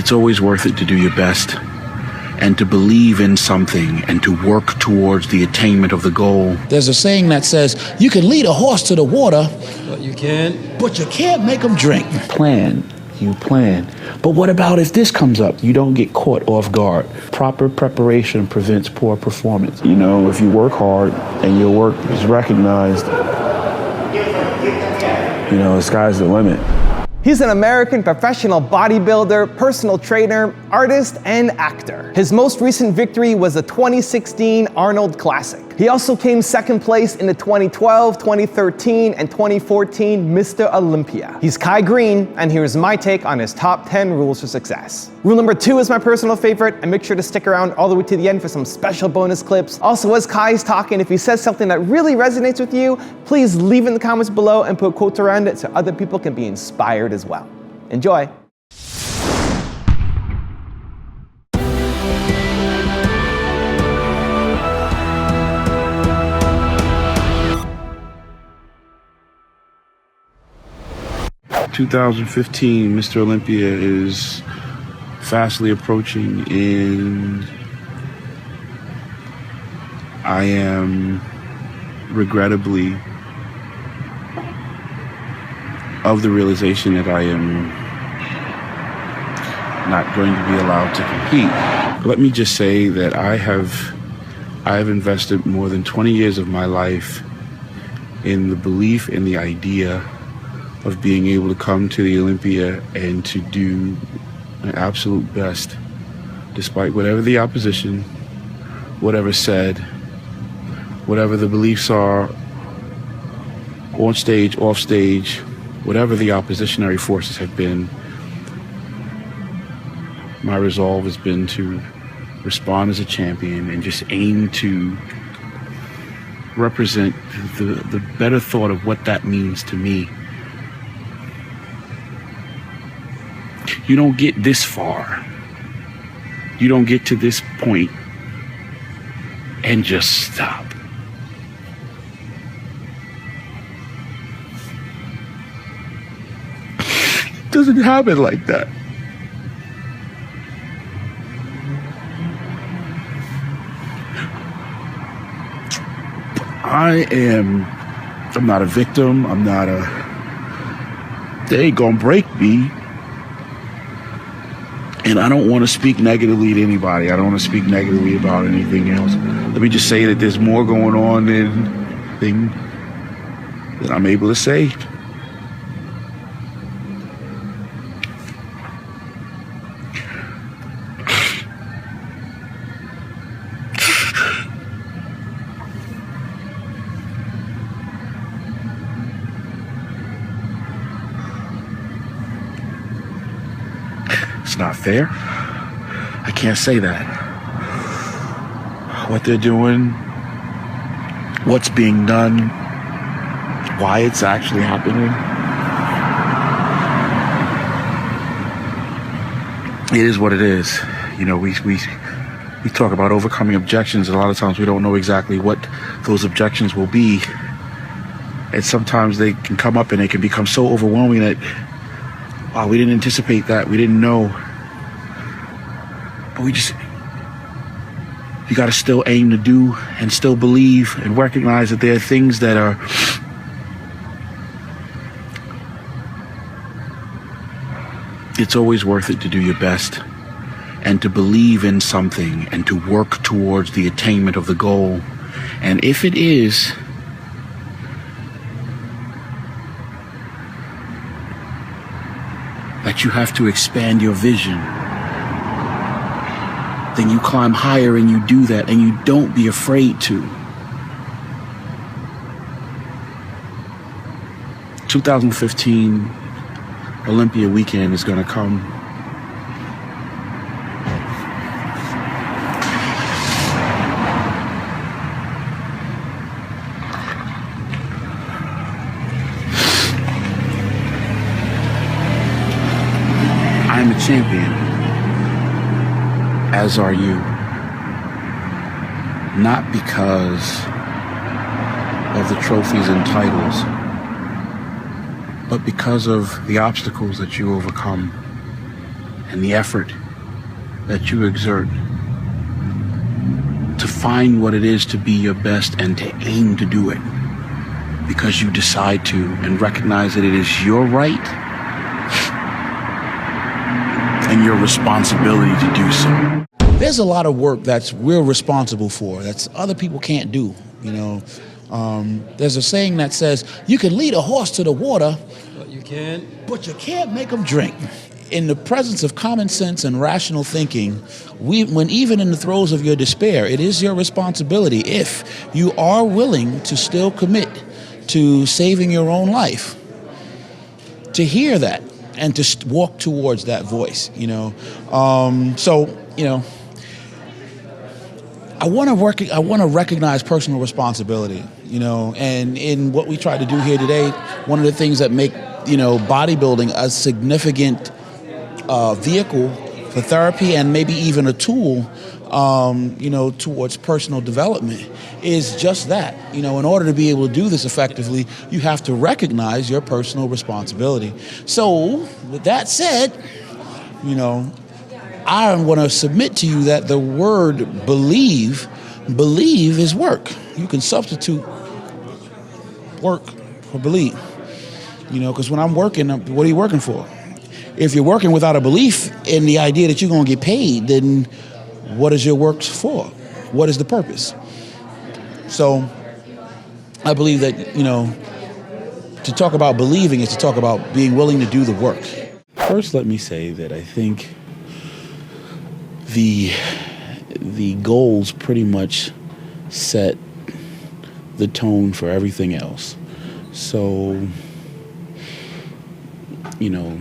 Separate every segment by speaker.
Speaker 1: It's always worth it to do your best and to believe in something and to work towards the attainment of the goal.
Speaker 2: There's a saying that says, you can lead a horse to the water,
Speaker 3: but you can't
Speaker 2: make him drink.
Speaker 1: You plan. But what about if this comes up? You don't get caught off guard. Proper preparation prevents poor performance. You know, if you work hard and your work is recognized, you know, the sky's the limit.
Speaker 4: He's an American professional bodybuilder, personal trainer, artist, and actor. His most recent victory was the 2016 Arnold Classic. He also came second place in the 2012, 2013, and 2014 Mr. Olympia. He's Kai Greene, and here's my take on his top 10 rules for success. Rule number 2 is my personal favorite, and make sure to stick around all the way to the end for some special bonus clips. Also, as Kai's talking, if he says something that really resonates with you, please leave in the comments below and put quotes around it so other people can be inspired as well. Enjoy.
Speaker 1: "2015 Mr. Olympia is fastly approaching, and I am regrettably of the realization that I am not going to be allowed to compete. Let me just say that I have invested more than 20 years of my life in the belief and the idea of being able to come to the Olympia and to do my absolute best, despite whatever the opposition, whatever said, whatever the beliefs are, on stage, off stage, whatever the oppositionary forces have been. My resolve has been to respond as a champion and just aim to represent the better thought of what that means to me. You don't get this far. You don't get to this point and just stop. It doesn't happen like that. I'm not a victim. They ain't gonna break me. And I don't want to speak negatively to anybody. I don't want to speak negatively about anything else. Let me just say that there's more going on than I'm able to say. It's not fair. I can't say that. What they're doing, what's being done, why it's actually happening. It is what it is. You know, we talk about overcoming objections, and a lot of times we don't know exactly what those objections will be. And sometimes they can come up and they can become so overwhelming that, wow, we didn't anticipate that. We didn't know. But you got to still aim to do and still believe and recognize that there are things that are it's always worth it to do your best and to believe in something and to work towards the attainment of the goal. And if it is that you have to expand your vision, then you climb higher and you do that, and you don't be afraid to. 2015 Olympia weekend is gonna come. I'm a champion, as are you. Not because of the trophies and titles, but because of the obstacles that you overcome and the effort that you exert to find what it is to be your best and to aim to do it because you decide to and recognize that it is your right and your responsibility to do so.
Speaker 2: There's a lot of work that's we're responsible for, that's other people can't do, you know. There's a saying that says, you can lead a horse to the water, but you can't make them drink. In the presence of common sense and rational thinking, when even in the throes of your despair, it is your responsibility, if you are willing to still commit to saving your own life, to hear that and to walk towards that voice, you know. I want to recognize personal responsibility, you know, and in what we try to do here today, one of the things that make, you know, bodybuilding a significant vehicle for therapy and maybe even a tool, you know, towards personal development is just that. You know, in order to be able to do this effectively, you have to recognize your personal responsibility. So, with that said, you know, I want to submit to you that the word believe is work. You can substitute work for believe. You know, because when I'm working, what are you working for? If you're working without a belief in the idea that you're going to get paid, then what is your work for? What is the purpose? So I believe that, you know, to talk about believing is to talk about being willing to do the work.
Speaker 1: First, let me say that I think the goals pretty much set the tone for everything else. So, you know,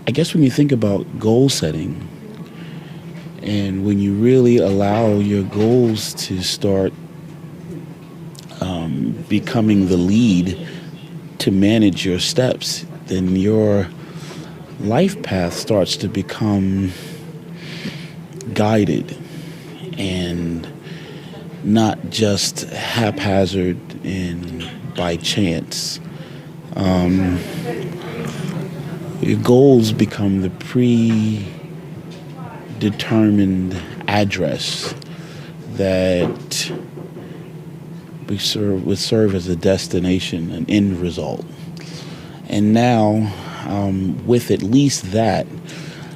Speaker 1: I guess when you think about goal setting and when you really allow your goals to start becoming the lead to manage your steps, then your life path starts to become guided and not just haphazard and by chance. Your goals become the predetermined address that would serve as a destination, an end result. And now, with at least that,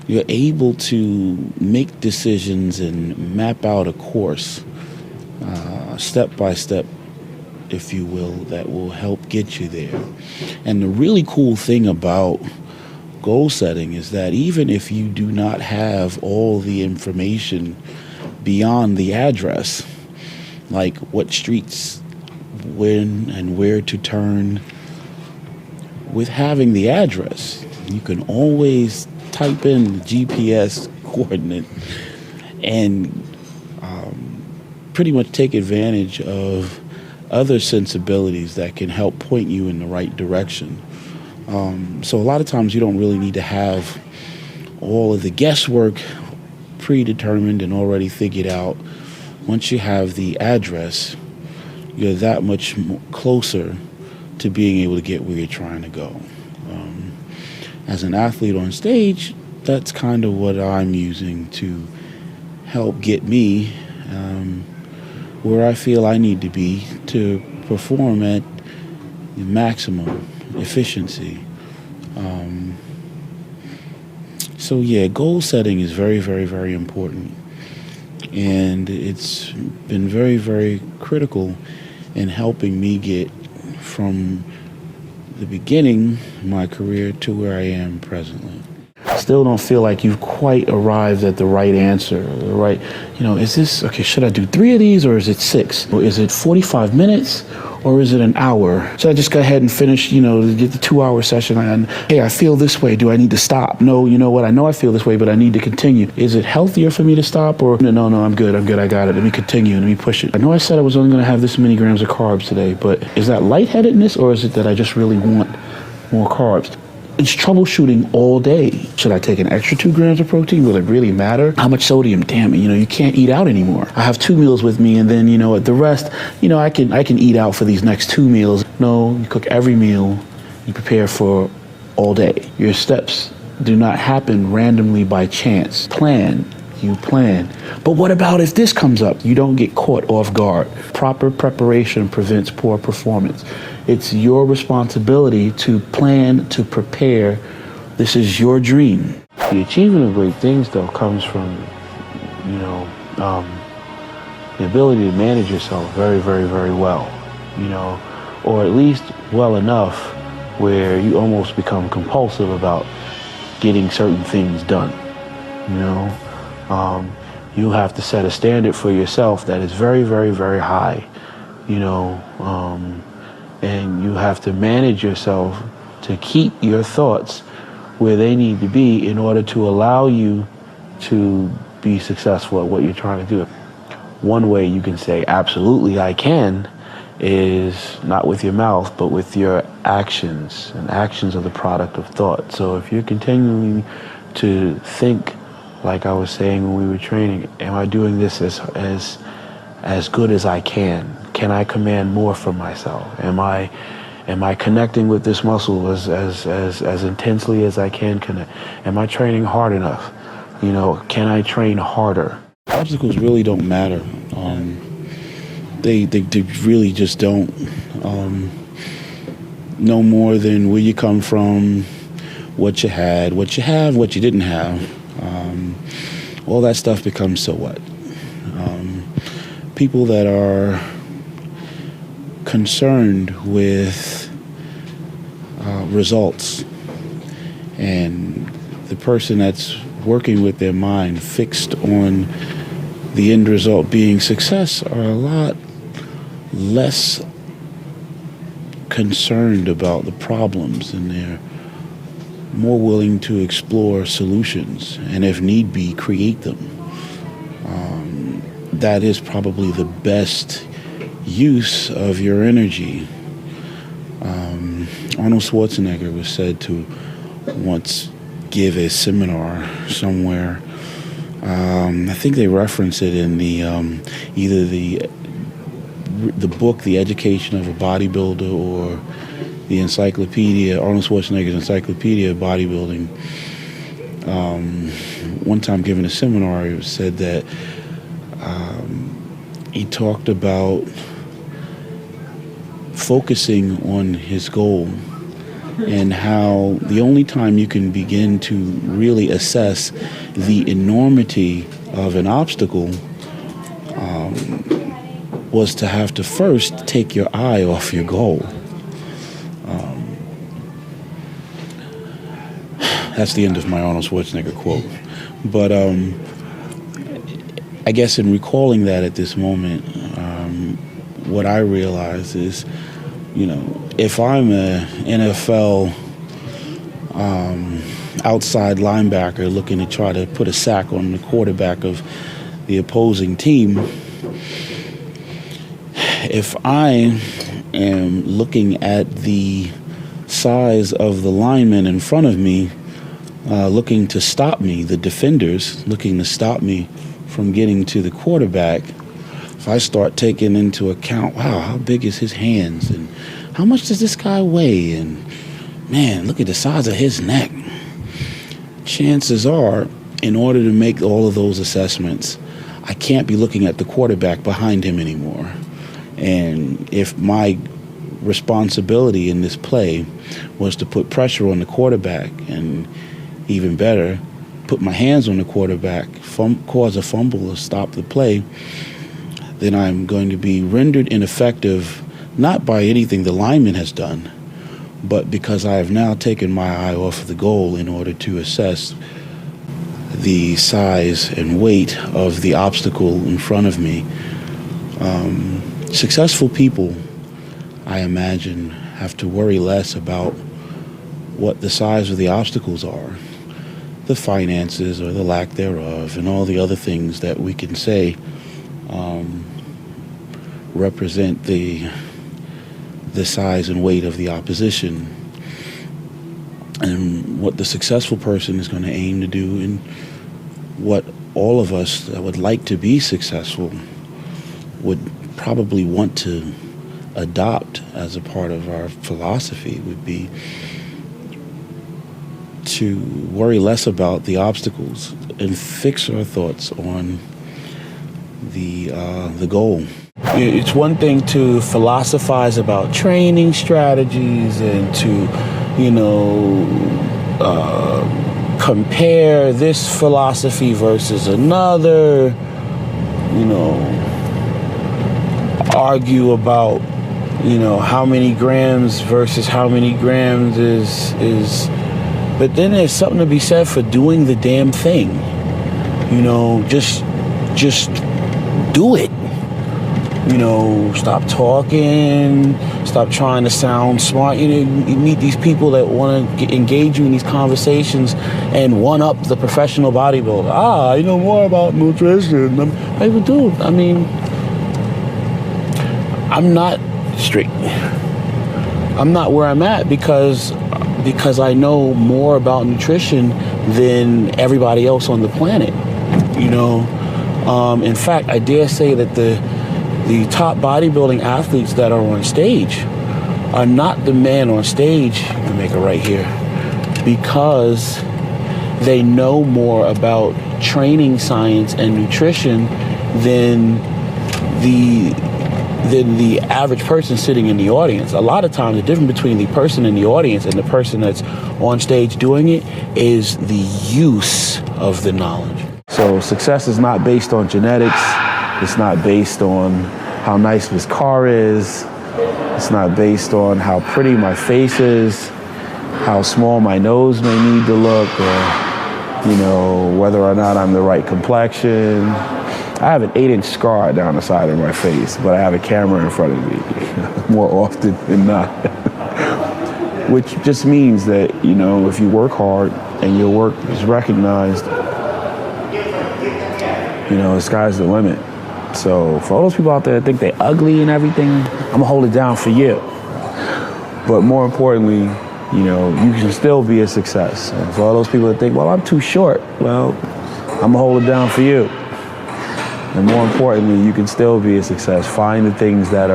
Speaker 1: you're able to make decisions and map out a course, step by step, if you will, that will help get you there. And the really cool thing about goal setting is that even if you do not have all the information beyond the address, like what streets, when and where to turn, with having the address, you can always type in the GPS coordinate and pretty much take advantage of other sensibilities that can help point you in the right direction. So a lot of times you don't really need to have all of the guesswork predetermined and already figured out. Once you have the address, you're that much closer to being able to get where you're trying to go. As an athlete on stage, that's kind of what I'm using to help get me where I feel I need to be to perform at the maximum efficiency. So yeah, goal setting is very, very, very important. And it's been very, very critical in helping me get from the beginning of my career to where I am presently. Still don't feel like you've quite arrived at the right answer, the right, you know, is this, okay, should I do 3 of these or is it 6? Or is it 45 minutes or is it an hour? Should I just go ahead and finish, you know, get the 2-hour session and, hey, I feel this way, do I need to stop? No, you know what, I know I feel this way, but I need to continue. Is it healthier for me to stop or, no, I'm good, I got it, let me continue, let me push it. I know I said I was only gonna have this many grams of carbs today, but is that lightheadedness or is it that I just really want more carbs? It's troubleshooting all day. Should I take an extra 2 grams of protein? Will it really matter? How much sodium? Damn it, you know, you can't eat out anymore. I have 2 meals with me and then, you know, the rest, you know, I can eat out for these next 2 meals. No, you cook every meal. You prepare for
Speaker 2: all day. Your steps do not happen randomly by chance. You plan. But what about if this comes up? You don't get caught off guard. Proper preparation prevents poor performance. It's your responsibility to plan, to prepare. This is your dream. The achievement of great things, though, comes from, the ability to manage yourself very, very, very well, or at least well enough where you almost become compulsive about getting certain things done, you have to set a standard for yourself that is very, very, very high, and you have to manage yourself to keep your thoughts where they need to be in order to allow you to be successful at what you're trying to do. One way you can say, absolutely I can, is not with your mouth, but with your actions. And actions are the product of thought. So if you're continuing to think, like I was saying when we were training, am I doing this as good as I can? Can I command more from myself? Am I connecting with this muscle as intensely as I can connect? Am I training hard enough? Can I train harder? Obstacles really don't matter. They really just don't. No more than where you come from, what you had, what you have, what you didn't have. All that stuff becomes so what? People that are concerned with results, and the person that's working with their mind fixed on the end result being success are a lot less concerned about the problems, and they're more willing to explore solutions and, if need be, create them. That is probably the best use of your energy. Arnold Schwarzenegger was said to once give a seminar somewhere. I think they reference it in the either the book, The Education of a Bodybuilder, or the encyclopedia, Arnold Schwarzenegger's Encyclopedia of Bodybuilding. One time giving a seminar, it was said that he talked about focusing on his goal, and how the only time you can begin to really assess the enormity of an obstacle was to have to first take your eye off your goal. That's the end of my Arnold Schwarzenegger quote. But I guess in recalling that at this moment, what I realize is, if I'm a NFL outside linebacker looking to try to put a sack on the quarterback of the opposing team, if I am looking at the size of the linemen in front of me, looking to stop me, the defenders looking to stop me from getting to the quarterback, if I start taking into account, wow, how big is his hands, and how much does this guy weigh, and man, look at the size of his neck. Chances are, in order to make all of those assessments, I can't be looking at the quarterback behind him anymore. And if my responsibility in this play was to put pressure on the quarterback, and even better, put my hands on the quarterback, cause a fumble or stop the play, then I'm going to be rendered ineffective, not by anything the lineman has done, but because I have now taken my eye off of the goal in order to assess the size and weight of the obstacle in front of me. Successful people, I imagine, have to worry less about what the size of the obstacles are, the finances or the lack thereof, and all the other things that we can say represent the size and weight of the opposition. And what the successful person is going to aim to do, and what all of us that would like to be successful would probably want to adopt as a part of our philosophy, would be to worry less about the obstacles and fix our thoughts on the goal. It's one thing to philosophize about training strategies and to, compare this philosophy versus another, argue about, how many grams versus how many grams is, but then there's something to be said for doing the damn thing. Just do it. Stop talking, stop trying to sound smart. You meet these people that want to engage you in these conversations and one-up the professional bodybuilder. I know more about nutrition. I do. I'm not strict. I'm not where I'm at because I know more about nutrition than everybody else on the planet. In fact, I dare say that the top bodybuilding athletes that are on stage are not the man on stage, you can make it right here, because they know more about training science and nutrition than the average person sitting in the audience. A lot of times the difference between the person in the audience and the person that's on stage doing it is the use of the knowledge. So success is not based on genetics. It's not based on how nice this car is. It's not based on how pretty my face is, how small my nose may need to look, or, whether or not I'm the right complexion. I have an 8-inch scar down the side of my face, but I have a camera in front of me more often than not. Which just means that, if you work hard and your work is recognized, the sky's the limit. So for all those people out there that think they're ugly and everything, I'm gonna hold it down for you. But more importantly, you can still be a success. And for all those people that think, well, I'm too short, well, I'm gonna hold it down for you. And more importantly, you can still be a success. Find the things that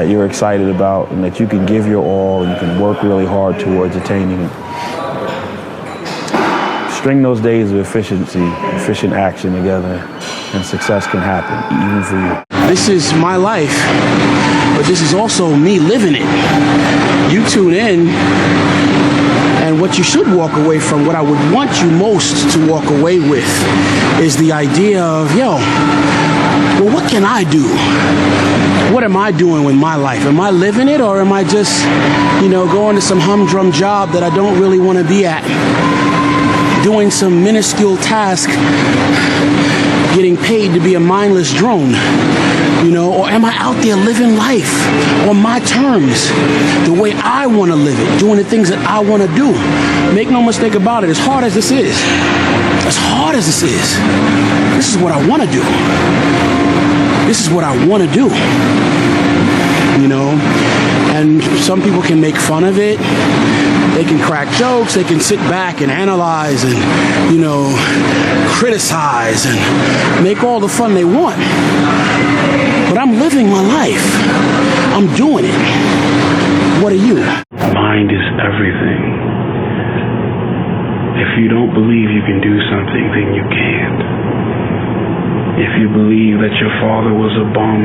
Speaker 2: you're excited about and that you can give your all and you can work really hard towards attaining it. String those days of efficient action together, and success can happen, even for you.
Speaker 5: This is my life, but this is also me living it. You tune in, and what you should walk away from, what I would want you most to walk away with, is the idea of, well, what can I do? What am I doing with my life? Am I living it, or am I just, going to some humdrum job that I don't really want to be at? Doing some minuscule task, getting paid to be a mindless drone, or am I out there living life on my terms, the way I want to live it, doing the things that I want to do? Make no mistake about it, as hard as this is, this is what I want to do. This is what I want to do, and some people can make fun of it. They can crack jokes, they can sit back and analyze and, criticize and make all the fun they want. But I'm living my life. I'm doing it. What are you?
Speaker 1: Mind is everything. If you don't believe you can do something, then you can't. If you believe that your father was a bum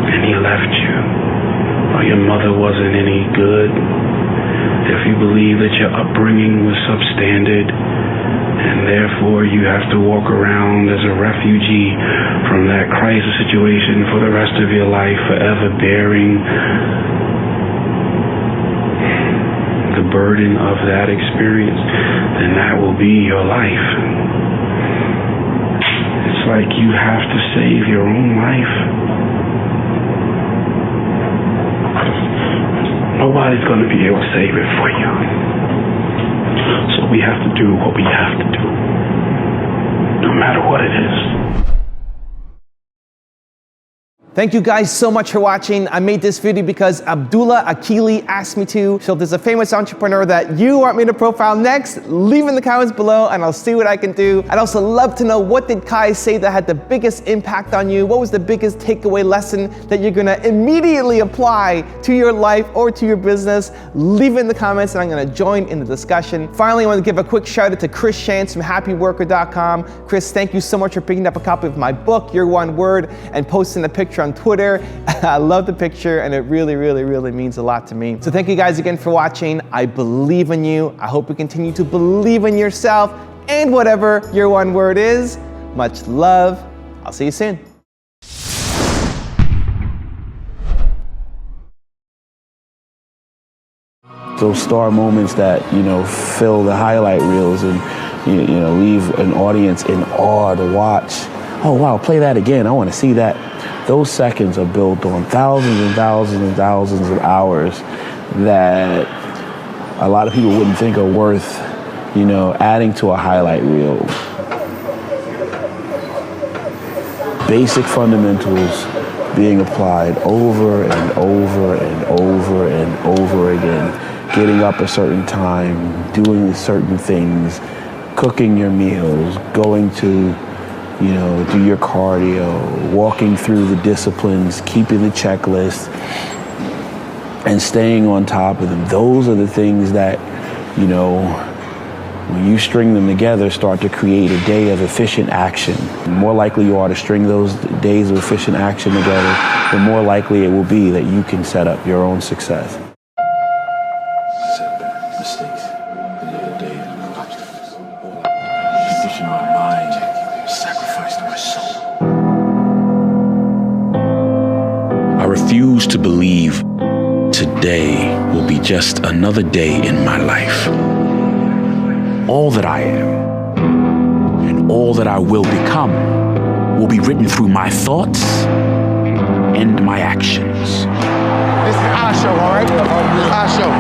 Speaker 1: and he left you, or your mother wasn't any good, if you believe that your upbringing was substandard and therefore you have to walk around as a refugee from that crisis situation for the rest of your life, forever bearing the burden of that experience, then that will be your life. It's like you have to save your own life. Nobody's going to be able to save it for you. So we have to do what we have to do, no matter what it is.
Speaker 4: Thank you guys so much for watching. I made this video because Abdullah Akili asked me to. So if there's a famous entrepreneur that you want me to profile next, leave in the comments below and I'll see what I can do. I'd also love to know, what did Kai say that had the biggest impact on you? What was the biggest takeaway lesson that you're gonna immediately apply to your life or to your business? Leave it in the comments and I'm gonna join in the discussion. Finally, I want to give a quick shout out to Chris Shantz from happyworker.com. Chris, thank you so much for picking up a copy of my book, Your One Word, and posting a picture on Twitter. I love the picture and it really, really, really means a lot to me. So thank you guys again for watching. I believe in you. I hope you continue to believe in yourself and whatever your one word is. Much love. I'll see you soon.
Speaker 5: Those star moments that, fill the highlight reels and, leave an audience in awe to watch. Oh, wow, play that again. I want to see that. Those seconds are built on thousands and thousands and thousands of hours that a lot of people wouldn't think are worth, adding to a highlight reel. Basic fundamentals being applied over and over and over and over again. Getting up a certain time, doing certain things, cooking your meals, going to do your cardio, walking through the disciplines, keeping the checklist, and staying on top of them. Those are the things that, when you string them together, start to create a day of efficient action. The more likely you are to string those days of efficient action together, the more likely it will be that you can set up your own success. Setbacks, mistakes, another day, another obstacles. Condition my mind, sacrifice to my soul. I refuse to believe today will be just another day in my life. All that I am and all that I will become will be written through my thoughts and my actions.
Speaker 6: This is our show, all right? Our show.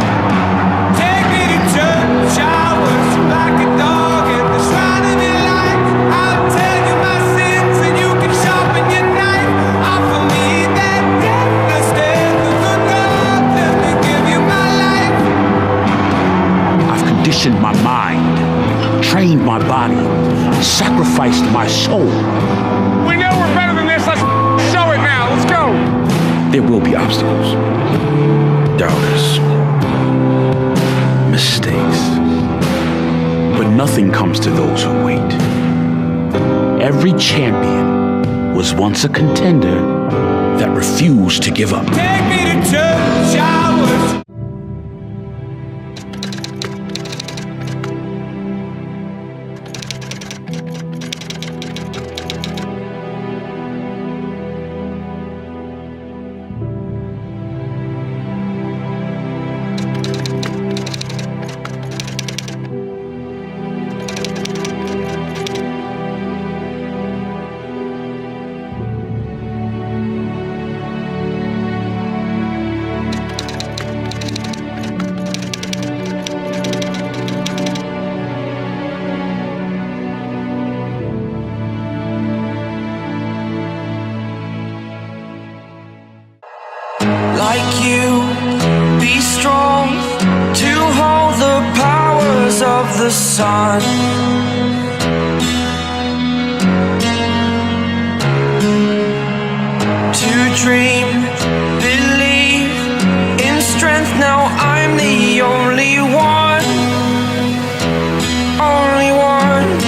Speaker 7: Take me to church, I was like a dog at the shrine of your life. I'll tell you my sins and you can sharpen your knife. Offer me that deathless death of a God, let me give you my life.
Speaker 5: I've conditioned my mind, trained my body, sacrificed my soul.
Speaker 6: We know we're better than this. Let's show it now. Let's go.
Speaker 5: There will be obstacles, doubters, mistakes, but nothing comes to those who wait. Every champion was once a contender that refused to give up.
Speaker 7: Take me to church, I was like you, be strong to hold the powers of the sun. To dream, believe in strength, now I'm the only one. Only one.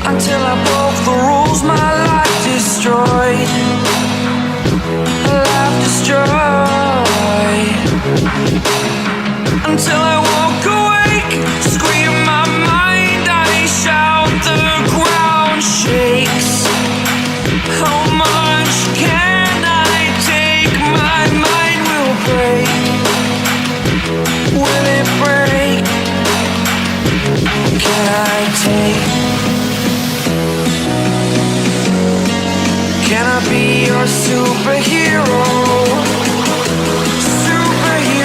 Speaker 7: Until I broke the rules, my life destroyed. Life destroyed. Until I walk awake, scream my mind, I shout, the ground shakes. How much can I take? My mind will break. Will it break? Can I take? Can I be your superhero? Superhero.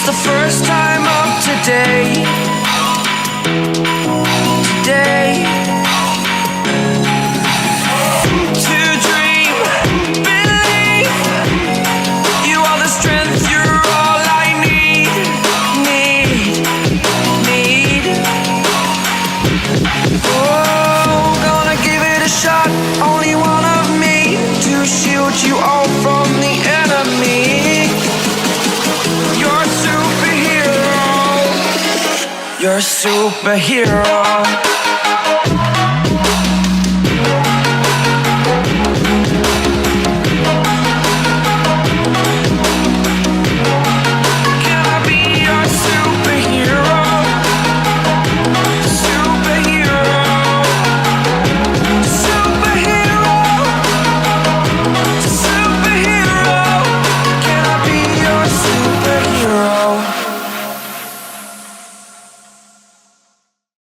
Speaker 7: the first time of today. Today. To dream, believe. You are the strength, you're all I need. Oh, gonna give it a shot. Only one of me to shield you all from the enemy. You're a superhero. You're a superhero.